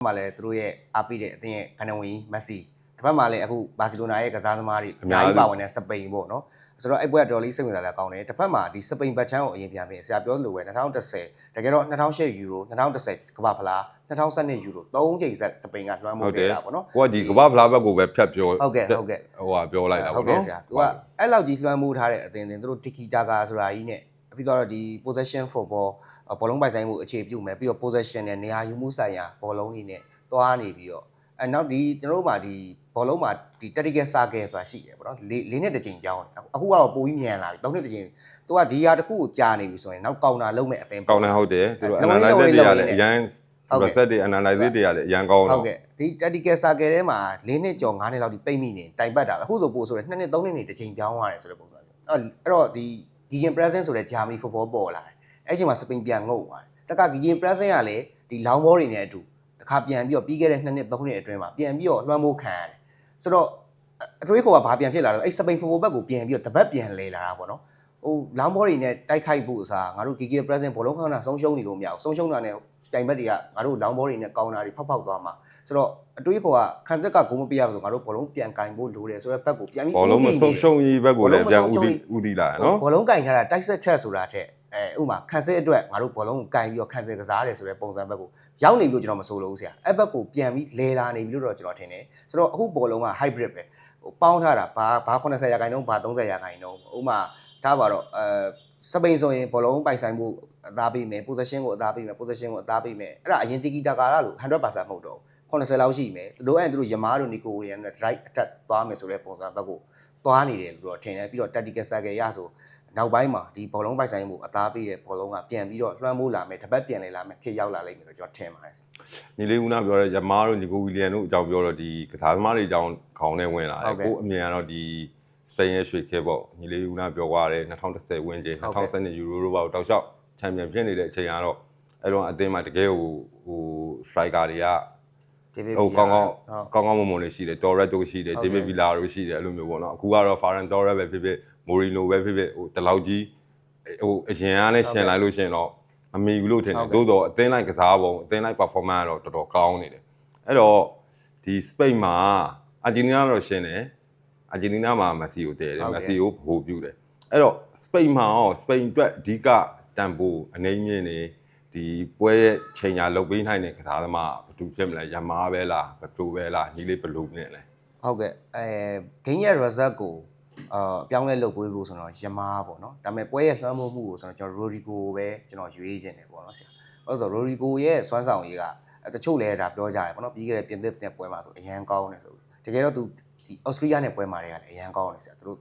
မှာလည်းသူတို့ရဲ့အားပေးတဲ့အသင်းရဲ့ခဏဝင်မက်ဆီတစ်ဖက်မှာလည်းအခုဘာစီလိုနာရဲ့ကစားသမားတွေအများကြီးပါဝင်တဲ့စပိန်ပေါ့နော်ဆိုတော့အဲ့ပွဲကတော်လေးစိတ်ဝင်စားလာကောင်းတယ်တစ်ဖက်မှာဒီစပိန်ဘတ်ချမ်းကိုအရင်ပြန်ပြင်ဆရာပြောလို့ပဲ2010တကယ်တော့2008ယူရို2010ကမ္ဘာဖလား2012ယူရို3ချိန်စပိန်ကလွှမ်းမိုးခဲ့တာပေါ့နော်ကိုကဒီကမ္ဘာဖလားဘက်ကိုပဲဖြတ်ပြောဟုတ်ကဲ့ဟိုဟာပြောလိုက်တာပေါ့နော်ဟုတ်ကဲ့ဆရာသူကအဲ့လောက်ကြီးလွှမ်းမိုးထားတဲ့အသင်းသူတို့ tiki taka ဆိုတာကြီးနဲ့ပြီးတော့ဒီ possession football ဘောလုံးပိုင်ဆိုင်မှုအခြေပြုမယ်ပြီးတော့ possession နဲ့နေရာယူမှုဆိုင်ရာဘောလုံးတွေနဲ့တွားနေပြီးတော့နောက်ဒီကျွန်တော်တို့မှာဒီဘောလုံးမှာဒီ tactical circle ဆိုတာရှိတယ်ပေါ့နော်၄နှစ်တစ်ချိန်ပြောင်းတယ်အခုကတော့ပိုပြီးမြန်လာပြီ၃နှစ်တစ်ချိန်သူကဒီဟာတစ်ခုကိုကြာနေပြီဆိုရင်နောက်ကောင်တာလုံးမဲ့အသင်းကောင်းတယ်ဟုတ်တယ်သူတို့ analyze တွေရတယ်အရန် reset တွေ analyze တွေရတယ်အရန်ကောင်းတော့ဟုတ်ကဲ့ဒီ tactical circle ထဲမှာ၄နှစ်ကျော်၅နှစ်လောက်ဒီပိတ်မိနေတိုင်ပတ်တာအခုဆိုပို့ဆိုရ2နှစ်3နှစ်နေတစ်ချိန်ပြောင်းသွားတယ်ဆိုတဲ့ပုံစံမျိုးအဲ့တော့ဒီ Gegen Pressing ဆိုတဲ့ Germany football ပေါ်လာတယ်အဲ့ချိန်မှာစပိန်ပြန်ငုတ်သွားတယ်တက်က Gegen Pressing ကလည်းဒီ long ball တွေနဲ့အတူတစ်ခါပြန်ပြီးတော့ပြီးခဲ့တဲ့2နှစ်3နှစ်အတွင်းမှာပြန်ပြီးတော့လွှမ်းမိုးခံရတယ်ဆိုတော့အတွေးခေါ်ကဘာပြန်ဖြစ်လာလဲအဲ့စပိန် football ဘက်ကိုပြန်ပြီးတော့တပတ်ပြန်လဲလာတာပေါ့နော်ဟို long ball တွေနဲ့တိုက်ခိုက်ဖို့အစားငါတို့ Gegen Pressing ဘောလုံးခဏဆုံးရှုံးနေလို့မရဘူးဆုံးရှုံးတာနဲ့တိုင်ဘက်တွေကငါတို့ long ball တွေနဲ့ကောင်းတာတွေဖောက်သွားမှာဆိုတော့အတွေးခေါ်ကခန်းဆက်ကဂိုးမပေးရဘူးဆိုငါတို့ဘောလုံးပြန်ကင်ဖို့လိုတယ်ဆိုတော့ဘက်ကိုပြန်ပြီးဘောလုံးမဆုံးရှုံးရေးဘက်ကိုလည်းပြန်ဥတီလာရနော်ဘောလုံးကင်ထားတာတိုက်ဆက်ချက်ဆိုတာတဲ့ဥမာခန်းစစ်အတွက်ငါတို့ဘောလုံးကိုကင်ပြီးတော့ခန်းစစ်ကစားတယ်ဆိုတဲ့ပုံစံဘက်ကိုရောက်နေပြီလို့ကျွန်တော်မဆိုလို့ဆရာအဲ့ဘက်ကိုပြန်ပြီးလဲလာနေပြီလို့တော့ကျွန်တော်ထင်တယ်ဆိုတော့အခုဘောလုံးက hybrid ပဲဟိုပေါင်းထားတာဘာ80ရာခိုင်နှုန်းဘာ30ရာခိုင်နှုန်းဥမာထားပါတော့စပိန်ဆိုရင်ဘောလုံးပိုင်ဆိုင်မှုအသားပေးမယ် possession ကိုအသားပေးမယ် possession ကိုအသားပေးမယ်အဲ့ဒါအရင် tiki taka လို့ 100% မဟုတ်တော့80လောက်ရှိမယ်လိုအပ်ရင်တို့ယမားတို့နီကိုဝီယန်နဲ့ right attack သွားမယ်ဆိုတဲ့ပုံစံဘက်ကိုသွားနေတယ်လို့တော့ထင်တယ်ပြီးတော့ tactical circle ရဆိုနောက်ပိုင်းမှာဒီဘောလုံးပိုင်ဆိုင်မှုအသားပေးတဲ့ဘောလုံးကပြန်ပြီးတော့လွှမ်းမိုးလာမယ်တစ်ပတ်ပြန်လဲလာမယ်ခေရောက်လာလိမ့်မယ်လို့ကျွန်တော်ထင်ပါတယ်ညီလေးဦးနာပြောတဲ့ယမားတို့နီကိုဝီလီယန်တို့အကြောင်းပြောတော့ဒီကစားသမားတွေအကြောင်းခေါင်းထဲဝင်လာတယ်ကိုအမြင်ကတော့ဒီစပိန်ရဲ့ရွှေခဲပေါ့ညီလေးဦးနာပြောသွားတယ်2010ဝန်းကျင်2012ယူရိုဘောက်တောက်လျှောက်ချန်ပီယံဖြစ်နေတဲ့အချိန်ကတော့အဲ့တော့အသင်းမှာတကယ်ဟို striker တွေကဟိုကောင်းမွန်လေးရှိတယ် Torres တို့ရှိတယ် David Villa တို့ရှိတယ်အဲ့လိုမျိုးပေါ့နော်အခုကတော့ Ferran Torres ပဲဖြစ်ဖြစ် Moreno ပဲဖြစ်ဖြစ်ဟိုတလောက်ကြီးဟိုအရင်ကလည်းရှင်လိုက်လို့ရှင်တော့အမေယူလို့ထင်တယ်သို့တော့အသင်းလိုက်ကစားပုံအသင်းလိုက် performance ကတော့တော်တော်ကောင်းနေတယ်အဲ့တော့ဒီ Spain မှာ Argentina တော့ရှင်တယ် Argentina မှာ Messi ကိုတည်တယ် Messi ကိုဗဟိုပြုတယ်အဲ့တော့ Spain မှာရော Spain အတွက်အဓိကတန်ဖိုးအနေမြင့်နေဒီပွဲရဲ့ချိန်ညာလုတ်ပေးနိုင်တဲ့ကစားသမားဘယ်သူဖြစ်မလဲယမားပဲလားဘယ်သူပဲလားညီလေးဘယ်လိုမြင်လဲဟုတ်ကဲ့ဂိမ်းရဲ့ result ကိုပြောင်းလဲလုပ်ပေးဖို့ဆိုတော့ယမားပေါ့နော်ဒါပေမဲ့ပွဲရဲ့လွှမ်းမိုးမှုကိုဆိုတော့ကျွန်တော် Rodrigo ပဲကျွန်တော်ရွေးခြင်းတယ်ပေါ့နော်ဆရာဟုတ်ဆို Rodrigo ရဲ့စွမ်းဆောင်ရည်ကတချို့လည်းဒါပြောကြတယ်ပေါ့နော်ပြီးခဲ့တဲ့ပြင်သစ်နဲ့ပွဲမှာဆိုအရန်ကောင်းတယ်ဆိုတကယ်တော့သူဒီ Austria နဲ့ပွဲမှာတွေကလည်းအရန်ကောင်းတယ်ဆရာသူတို့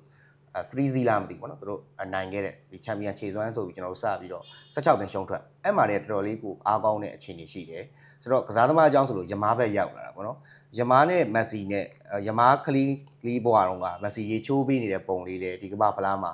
3-0လားမသိဘူးပေါ့နော်သူတို့နိုင်ခဲ့တဲ့ဒီချန်ပီယံခြေစွမ်းဆိုပြီးကျွန်တော်တို့စပြီးတော့16တင်ရှုံးထွက်အဲ့မှာလည်းတော်တော်လေးကိုအားကောင်းတဲ့အခြေအနေရှိတယ်ဆိုတော့ကစားသမားအကြောင်းဆိုလို့ယမားဘက်ရောက်လာတာပေါ့နော်ယမားနဲ့မက်ဆီနဲ့ယမားကလီဘွားတော့ကမက်ဆီရေချိုးပေးနေတဲ့ပုံလေးလေဒီကမ္ဘာဖလားမှာ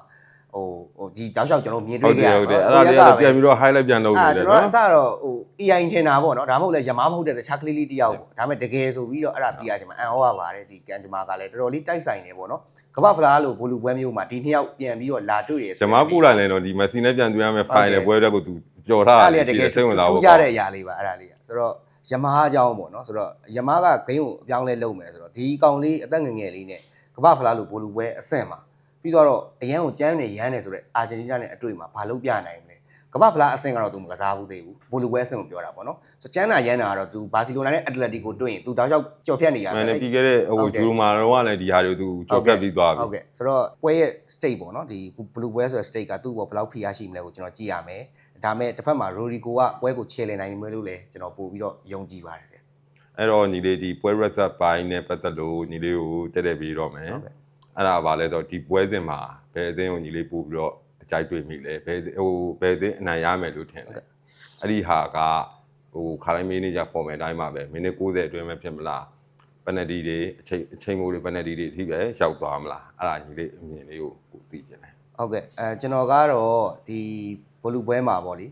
ဟိုဒီတောက်လျှောက်ကျွန်တော်မြင်တွေ့ကြရတယ်ဟုတ်တယ်အဲ့ဒါလေးပြန်ပြီးတော့ highlight ပြန်လုပ်နေတယ်နော်ကျွန်တော်အစတော့ဟို AI ထင်တာပေါ့နော်ဒါမှမဟုတ်လဲယမားမဟုတ်တဲ့တခြားကလေးလေးတယောက်ပေါ့ဒါပေမဲ့တကယ်ဆိုပြီးတော့အဲ့ဒါသိရချင်မှာအန်ဟောရပါတယ်ဒီကန်ဂျမာကလည်းတော်တော်လေးတိုက်ဆိုင်နေပေါ့နော်ကမ္ဘာဖလားလို့ဘူလူပွဲမျိုးမှာဒီနှစ်ယောက်ပြန်ပြီးတော့လာတွေ့ရယမားပို့လိုက်လဲတော့ဒီမက်ဆီနဲ့ပြန်တွေ့ရမယ် final ပွဲအတွက်ကိုသူကြော်ထားတာရှိတယ်စိတ်ဝင်စားဖို့ကြတဲ့အရာလေးပါအဲ့ဒါလေးဆိုတော့ယမားအကြောင်းပေါ့နော်ဆိုတော့ယမားကဂိမ်းကိုအပြောင်းလဲလုပ်မယ်ဆိုတော့ဒီကောင်လေးအသက်ငယ်ငယ်လေးနဲ့ကမ္ဘာဖလားလို့ဘူလူပွဲအဆင့်မှာပြီးတော့အရန်ကိုကျန်းနေရမ်းနေဆိုတော့အာဂျင်တီးနားနဲ့အတွေ့မှာဘာလို့ပြနိုင်မလဲကမ္ဘာဖလားအဆင့်ကတော့သူမကစားဘူးသေးဘူးဘူလူပွဲအဆင့်ကိုပြောတာပေါ့နော်ဆိုကျန်းနာရမ်းတာကတော့သူဘာစီလိုနာနဲ့အက်တလက်တီကိုတွေ့ရင်သူတောက်လျှောက်ကြော်ဖြတ်နေရတယ်မှန်တယ်ပြီးခဲ့တဲ့ဟိုဂျူရိုမာတော့ကလည်းဒီဟာတွေသူကြော်ဖြတ်ပြီးသွားပြီဟုတ်ကဲ့ဆိုတော့ပွဲရဲ့ state ပေါ့နော်ဒီဘူလူပွဲဆိုတဲ့ state ကသူ့ဘောဘယ်လောက်ဖိအားရှိမလဲကိုကျွန်တော်ကြည့်ရမယ်ဒါမဲ့တစ်ဖက်မှာရိုဒီကိုကပွဲကိုချေလည်နိုင်မယ်လို့လည်းကျွန်တော်ပို့ပြီးတော့ယုံကြည်ပါတယ်ဆရာအဲ့တော့ညီလေးဒီပွဲ result ပိုင်းနဲ့ပတ်သက်လို့ညီလေးကိုတက်တက်ပြီးတော့မယ်အဲ့ဒါပါလဲဆိုတော့ဒီပွဲစဉ်မှာဘယ်အသင်းကိုညီလေးပို့ပြီးတော့အကြိုက်တွေ့မိလဲဘယ်အသင်းအနိုင်ရမယ်လို့ထင်လဲအဲ့ဒီဟာကဟိုခါတိုင်းမင်းနေကြ format တိုင်းမှာပဲမိနစ်60အတွင်းပဲဖြစ်မလားပနတီတွေအချိန်မိုးတွေပနတီတွေအထိပဲရောက်သွားမလားအဲ့ဒါညီလေးအမြင်လေးကိုသိချင်တယ်ဟုတ်ကဲ့ကျွန်တော်ကတော့ဒီဘောလူပွဲမှာပေါ့လ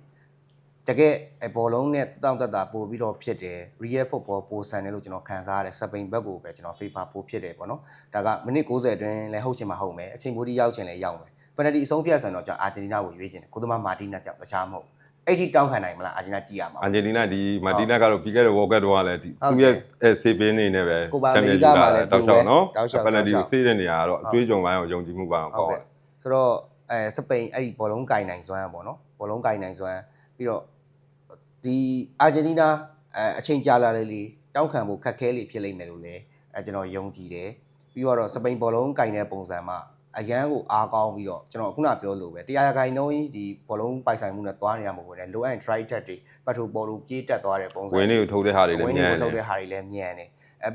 ေတကယ်ဘောလုံးနဲ့တောင့်တတာပို့ပြီးတော့ဖြစ်တယ် real football ပိုဆန်တယ်လို့ကျွန်တော်ခံစားရတယ်စပိန်ဘက်ကိုပဲကျွန်တော် favor ပို့ဖြစ်တယ်ပေါ့နော်ဒါကမိနစ်60အတွင်းလည်းဟုတ်ချင်မှဟုတ်မယ်အချိန်ပိုဒီရောက်ချင်လည်းရောက်မယ်ပနတီအဆုံးဖြတ်ဆန်တော့ကျွန်တော်အာဂျင်တီးနားကိုရွေးချင်တယ်ကိုသမားမာတီးနာကြောင့်တခြားမဟုတ် အဲ့ဒီတောင်းခံနိုင်မလားအာဂျင်တီးနားကြည့်ရမှာ အာဂျင်တီးနားဒီမာတီနာကတော့ပြီးခဲ့တဲ့ World Cup တော့လည်းသူ့ရဲ့ save နေနဲ့ပဲချန်ပီယံယူလာတောက်လျှောက်နော်ပယ်နယ်တီကိုဆေးတဲ့နေရာကတော့အတွေးကြုံပိုင်းအောင်ယုံကြည်မှုပါအောင်ကောင်းတယ်ဆိုတော့စပိန်အဲ့ဒီဘောလုံးကင်နိုင်စွမ်းပေါ့နော်ဘောလုံးကင်နိုင်စွမ်းပြီးတော့ဒီအာဂျင်တီးနားအချိန်ကြာလာလေတောင်းခံဖို့ခက်ခဲလေဖြစ်လိမ့်မယ်လို့လည်းကျွန်တော်ယုံကြည်တယ်ပြီးတော့စပိန်ဘောလုံးကင်တဲ့ပုံစံမှာအရန်ကိုအားကောင်းပြီးတော့ကျွန်တော်ခုနပြောလို့ပဲတရားခိုင်နှုန်းကြီးဒီဘောလုံးပိုင်ဆိုင်မှုနဲ့သွားနေရမှာမဟုတ်ဘူးလေ low and try တက်တွေပတ်ထိုပေါ်လို့ပြေးတက်သွားတဲ့ပုံစံဝင်းတွေကိုထုတ်တဲ့ဟာတွေလည်းမြန်တယ်ဝင်းတွေကိုထုတ်တဲ့ဟာတွေလည်းမြန်တယ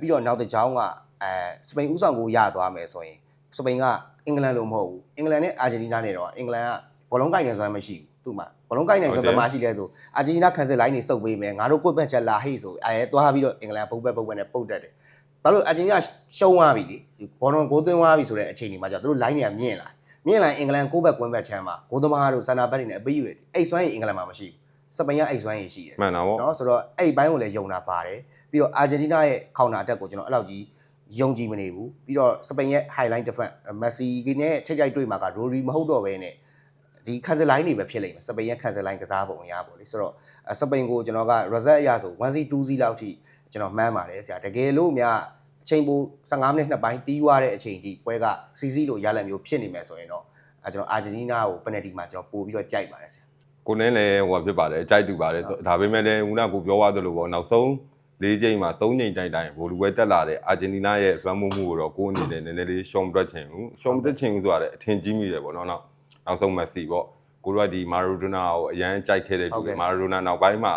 ်ပြီးတော့နောက်တစ်ကြောင်းကစပိန်ဥဆောင်ကိုရသွားမယ်ဆိုရင်စပိန်ကအင်္ဂလန်လိုမဟုတ်ဘူးအင်္ဂလန်နဲ့အာဂျင်တီးနားနဲ့တော့အင်္ဂလန်ကဘောလုံးကိုက်နေစွမ်းမရှိဘူးသူ့မှာဘောလုံးကိုက်နေစွမ်းဘယ်မှာရှိလဲဆိုအာဂျင်တီးနားကန်ဆယ်လိုင်းနေစုပ်ပေးမယ်ငါတို့ကိုယ့်ဘက်ချက်လာဟိဆိုသွားပြီးတော့အင်္ဂလန်ပုတ်ဘက်နဲ့ပုတ်တက်တယ်ဘာလို့အာဂျင်တီးနားရှုံးသွားပြီလေဘောလုံးကိုသွင်းသွားပြီဆိုတဲ့အချိန်ဒီမှာကျတော့သူတို့လိုင်းတွေကမြင့်လာအင်္ဂလန်ကိုယ့်ဘက်ကွင်းဘက်ချမ်းမှာဂိုးသမားတို့စန္ဒာဘက်တွေနဲ့အပေးယူတယ်အိတ်စွမ်းရင်အင်္ဂလန်မှာမရှိဘူးစပိန်ကအိတ်စွမ်းရင်ရှိတယ်မှန်တာပေါ့နော်ဆိုတော့အဲ့ဘိုင်းကိုလည်းယုံတာပါတယ်ပြီးတော့အာဂျင်တီးနားရဲ့ခေါင်တာအတက်ကိုကျွန်တော်အဲ့လောက်ကြီးယုံကြည်မနေဘူးပြီးတော့စပိန်ရဲ့ highlight defense မက်ဆီနဲ့ထိတ်တွေ့မှာကရိုရီမဟုတ်တော့ဘဲနဲ့ဒီကန်ဆယ်လိုင်းတွေပဲဖြစ်လိမ့်မယ်စပိန်ရဲ့ကန်ဆယ်လိုင်းကစားပုံအရာပေါ့လေဆိုတော့စပိန်ကိုကျွန်တော်က result အရဆို 1C 2C လောက်ထိကျွန်တော်မှန်းပါတယ်ဆရာတကယ်လို့များအချိန်ပို15မိနစ်နှစ်ပိုင်းတီးသွားတဲ့အချိန်ထိပွဲကစီစီလို့ရလမျိုးဖြစ်နေမယ်ဆိုရင်တော့ကျွန်တော်အာဂျင်တီးနားကိုပယ်နယ်တီမှာကျွန်တော်ပို့ပြီးတော့ကြိုက်ပါတယ်ဆရာကိုနဲ့လည်းဟိုဖြစ်ပါတယ်ကြိုက်တူပါတယ်ဒါပေမဲ့လည်းဦးနာကိုပြောသွားသလိုပေါ့နောက်ဆုံး၄ချိန်မှာ၃ချိန်တိုင်းဘိုလူပွဲတက်လာတဲ့အာဂျင်တီးနားရဲ့လွှမ်းမိုးမှုကိုတော့ကိုအနေနဲ့နည်းနည်းလေးရှုံးတွက်ချင်ဘူးရှုံးတွက်ချင်ဘူးဆိုတာလည်းအထင်ကြီးမိတယ်ပေါ့နော်နောက်ဆုံးမက်ဆီပေါ့ကိုတို့ကဒီမာရိုဒိုနာကိုအရန်ကြိုက်ခဲ့တဲ့သူမာရိုဒိုနာနောက်ပိုင်းမှာ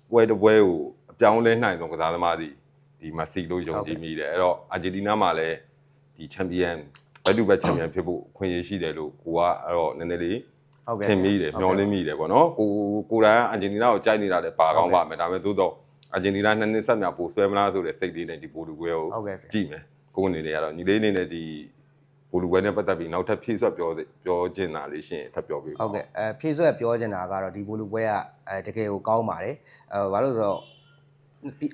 ပွဲတစ်ပွဲကိုအပြောင်းလဲနိုင်ဆုံးကစားသမားစီဒီမက်ဆီလို့ယုံကြည်မိတယ်အဲ့တော့အာဂျင်တီးနားမှာလည်းဒီချန်ပီယံဘက်တူဘက်ချန်ပီယံဖြစ်ဖို့ခွင့်ရရှိတယ်လို့ကိုကအဲ့တော့နည်းနည်းလေးထင်မိတယ်မျောလင်းမိတယ်ပေါ့နော်ကိုတိုင်အာဂျင်တီးနားကိုကြိုက်နေတာလည်းပါကောင်းပါမယ်ဒါပေမဲ့သို့တော့အာဂျင်တီးနားနှစ်နှစ်ဆက်များပိုဆွဲမလားဆိုတဲ့စိတ်လေးနဲ့ဒီပိုလူပွဲကိုကြည့်မယ်ကိုအနေနဲ့ကတော့ညီလေးအနေနဲ့ဒီပိုလူပွဲနဲ့ပတ်သက်ပြီးနောက်ထပ်ဖြည့်ဆွတ်ပြောချင်တာလေးရှင်ထပ်ပြောပေးပါဟုတ်ကဲ့ဖြည့်ဆွတ်ပြောချင်တာကတော့ဒီပိုလူပွဲကတကယ်ကိုကောင်းပါတယ်ဘာလို့ဆိုတော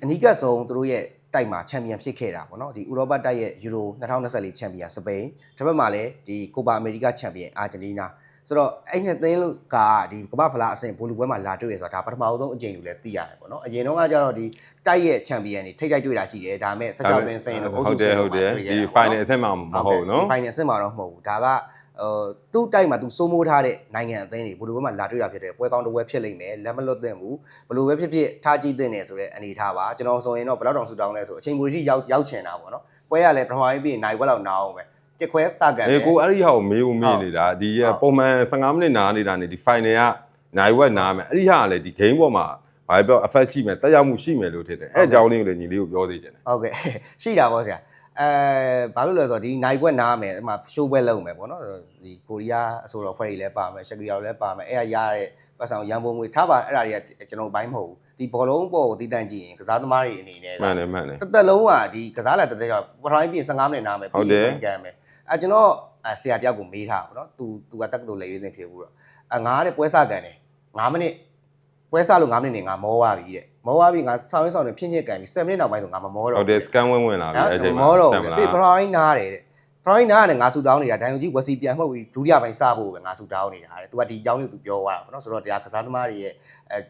့အနီးကပ်ဆုံးသူတို့ရဲ့တိုက်မှာချန်ပီယံဖြစ်ခဲ့တာပေါ့နော်ဒီဥရောပတိုက်ရဲ့ယူရို2024ချန်ပီယံစပိန်တစ်ဖက်မှာလည်းဒီကိုပါအမေရိကချန်ပီယံအာဂျင်တီးနားဆိုတော့အဲ့နှစ်သင်းလို့ကဒီကမ္ဘာဖလားအဆင့်ဘိုလူပွဲမှာလာတွေ့ရဆိုတာဒါပထမဆုံးအကြိမ်လို့လည်းသိရတယ်ပေါ့နော်အရင်တော့ကကျတော့ဒီတိုက်ရဲ့ချန်ပီယံတွေထိတ်တွေ့တာရှိတယ်ဒါပေမဲ့16သင်းစင်တော့ဟုတ်တယ်ဒီ final အဆင့်မှာမဟုတ်နော် final အဆင့်မှာတော့မဟုတ်ဘူးဒါကသူ့တိုက်မှာသူစိုးမိုးထားတဲ့နိုင်ငံအသင်းတွေဘိုလူပွဲမှာလာတွေ့တာဖြစ်တယ်ပွဲကောင်းတစ်ပွဲဖြစ်လိမ့်မယ်လက်မလွတ်သင့်ဘူးဘလို့ပဲဖြစ်ထားကြည့်သင့်တယ်ဆိုတဲ့အနေထားပါကျွန်တော်ဆိုရင်တော့ဘယ်လောက်တောင်ဆူတောင်းလဲဆိုအချိန်ပိုထိရောက်ချင်တာပေါ့နော်ပွဲကလည်းပထမပိုင်းပြီးနိုင်ပွဲလောက်နားအောင်ပဲတစ်ခွဲစကန်တယ်ကိုအဲ့ဒီဟာကိုမေးနေတာဒီပုံမှန်15မိနစ်နားနေတာနေဒီ final ကနိုင်ဝက်နားမယ်အဲ့ဒီဟာကလည်းဒီ game ပေါ်မှာဘာပြော effect ရှိမယ်တက်ရောက်မှုရှိမယ်လို့ထင်တယ်အဲ့အကြောင်းလေးကိုလည်းညီလေးကိုပြောသေးတယ်ဟုတ်ကဲ့ရှိတာပေါ့ဆရာဘာလို့လဲဆိုတော့ဒီနိုင်ခွက်နားမယ်အမှရှိုးပွဲလုပ်မယ်ပေါ့နော်ဒီကိုရီးယားအဆိုတော်ဖွဲ့တွေလည်းပါမယ်ရှက်ဂရီယာလည်းပါမယ်အဲ့ရတဲ့ပတ်ဆောင်ရန်ပုံငွေထားပါအဲ့ဒါတွေကကျွန်တော်ဘိုင်းမဟုတ်ဘူးဒီဘောလုံးပေါ်ကိုတည်တံ့ကြည့်ရင်ကစားသမားတွေအနေနဲ့မှန်တယ်တက်လုံးကဒီကစားလာတက်တဲ့ကြောင့်ပထမပြီး15မိနစ်နားမယ်ပြီးကန်မယ်ကျွန်တော်ဆရာတယောက်ကိုမေးထားပါတော့သူကတက်ကတူလေရွေးစင်ဖြစ်ဘူးတော့ငါတဲ့ပွဲစကန်တယ်9မိနစ်ပွဲစလို့9မိနစ်နေငါမောသွားပြီတဲ့မောသွားပြီငါဆောင်းနဲ့ဖြင်းကန်ပြီ7မိနစ်နောက်ပိုင်းဆိုငါမမောတော့ဟုတ်တယ်စကန်ဝင်လာပြီအဲ့ချိန်မှာမောတော့ပြီပထမပိုင်းနားတယ်တဲ့ပထမပိုင်းနားတယ်ငါဆူတောင်းနေတာဒိုင်ယိုကြီးဝက်စီပြန်မှုတ်ပြီးဒုတိယပိုင်းစဖို့ပဲငါဆူတောင်းနေတာတဲ့သူကဒီအကြောင်းကိုသူပြောသွားတာပေါ့နော်ဆိုတော့တရားကစားသမားတွေရဲ့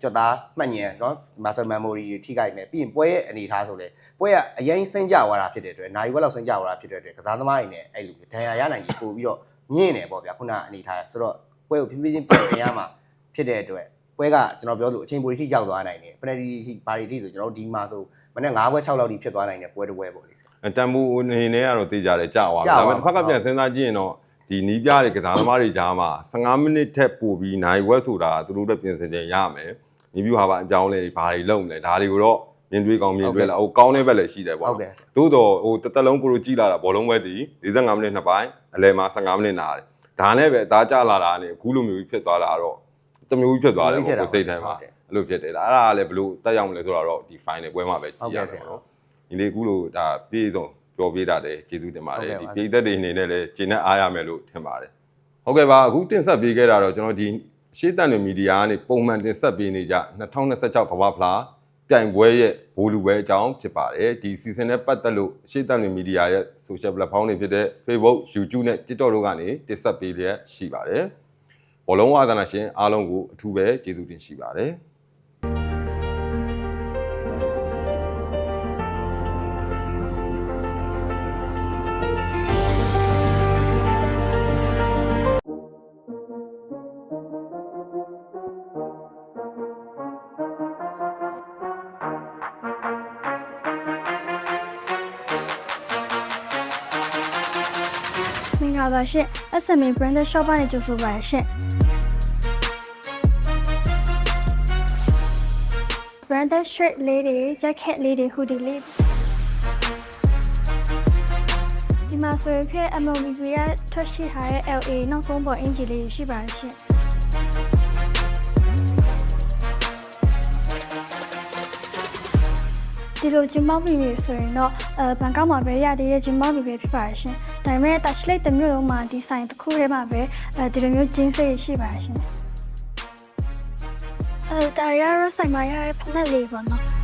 ကြွတ်သားမှတ်ဉာဏ်နော် muscle memory တွေထိခိုက်နေပြီးရင်ပွဲရဲ့အနေထားဆိုလေပွဲကအရင်စင်းကြသွားတာဖြစ်တဲ့အတွက်နိုင်ဝက်လောက်စင်းကြသွားတာဖြစ်တဲ့အတွက်ကစားသမားတွေနဲ့အဲ့လိုဒဏ်ရာရနိုင်ကြီးပို့ပြီးတော့ညင့်နေပေါ့ဗျာခုနအနေထားဆိုတော့ပွဲကိုဖြည်းဖြည်းချင်းပြင်ရမှာဖြစ်တဲ့အတွက်ပွဲကကျွန်တော်ပြောလို့အချိန်ပိုထိရောက်သွားနိုင်တယ်ပယ်နယ်တီဘာတွေထိဆိုကျွန်တော်တို့ဒီမှာဆိုမနေ့9ပွဲ6လောက်ထိဖြစ်သွားနိုင်တယ်ပွဲတစ်ပွဲပေါ့လေတန်ဖိုးအနေနဲ့ကတော့သိကြတယ်ကြာသွားတယ်ဒါပေမဲ့တစ်ခါကပြန်စဉ်းစားကြည့်ရင်တော့ဒီနီးပြတွေကစားသမားတွေကြားမှာ15မိနစ်ထက်ပိုပြီးနိုင်ဝက်ဆိုတာသူတို့လည်းပြင်ဆင်ခြင်းရမယ်ညီပြူဟာပါအပြောင်းလဲတွေဘာတွေလုပ်မလဲဒါတွေကိုတော့မြင်တွေ့ကောင်းမြင်တွေ့လာဟိုကောင်းတဲ့ဘက်လည်းရှိတယ်ပေါ့သို့တော့ဟိုတစ်လုံးကိုလိုကြည့်လာတာဘောလုံးပွဲတည်45မိနစ်နှစ်ပိုင်းအလယ်မှာ15မိနစ်နာတယ်ဒါနဲ့ပဲအသားကျလာတာနဲ့အခုလိုမျိုးဖြစ်သွားတာတော့တမျိုးဖြစ်သွားတယ်ပေါ့ကိုစိတ်ထဲမှာအဲ့လိုဖြစ်တယ်ဒါအဲ့ဒါလည်းဘလို့တက်ရောက်မလဲဆိုတော့ဒီ final ပွဲမှာပဲကြည့်ရမယ်နော်ဒီလေးအခုလိုဒါပြေဆုံးပြောပြတာလည်းကျေးဇူးတင်ပါတယ်ဒီပြည်သက်တွေအနေနဲ့လည်းကျေနပ်အားရမယ်လို့ထင်ပါတယ်ဟုတ်ကဲ့ပါအခုတင်ဆက်ပေးခဲ့တာတော့ကျွန်တော်ဒီရှေ့တန်တွေမီဒီယာကနေပုံမှန်တင်ဆက်ပေးနေကြ2026ကမ္ဘာဖလားပြိုင်ပွဲရဲ့ဘိုလူပွဲအကြောင်းဖြစ်ပါတယ်ဒီ season နဲ့ပတ်သက်လို့ရှေ့တန်တွေမီဒီယာရဲ့ social platform တွေဖြစ်တဲ့ Facebook YouTube နဲ့ TikTok တို့ကနေတင်ဆက်ပေးလျက်ရှိပါတယ် ဘောလုံးဝါသနာရှင်အားလုံးကိုအထူးပဲကျေးဇူးတင်ရှိပါတယ်မင်္ဂလာပါရှင် SMA Branded Shop ကနေကြိုဆိုပါရရှင် Branded shirt လေးတွေ jacket လေးတွေ hoodie လေးဒီမှာဆိုရင်ဖြစ် MOBB ကထွက်ရှိထားတဲ့ LA နောက်ဆုံးပေါ်အင်ဂျီလေးရှိပါရရှင်ဒီလိုဂျင်မောက်ဘီဘီဆိုရင်တော့ဘန်ကောက်မှာပဲရတဲ့ဂျင်မောက်ဘီဘီဖြစ်ပါရှင်။ဒါပေမဲ့တာချလိတ်တစ်မျိုးလုံးမှာဒီဆိုင်တစ်ခုထဲမှာပဲဒီလိုမျိုးဂျင်းစိတ်ရှိပါရှင်။ဒါရရဆိုင်မှာရတဲ့ဖက်လက်လေးပေါ့နော်။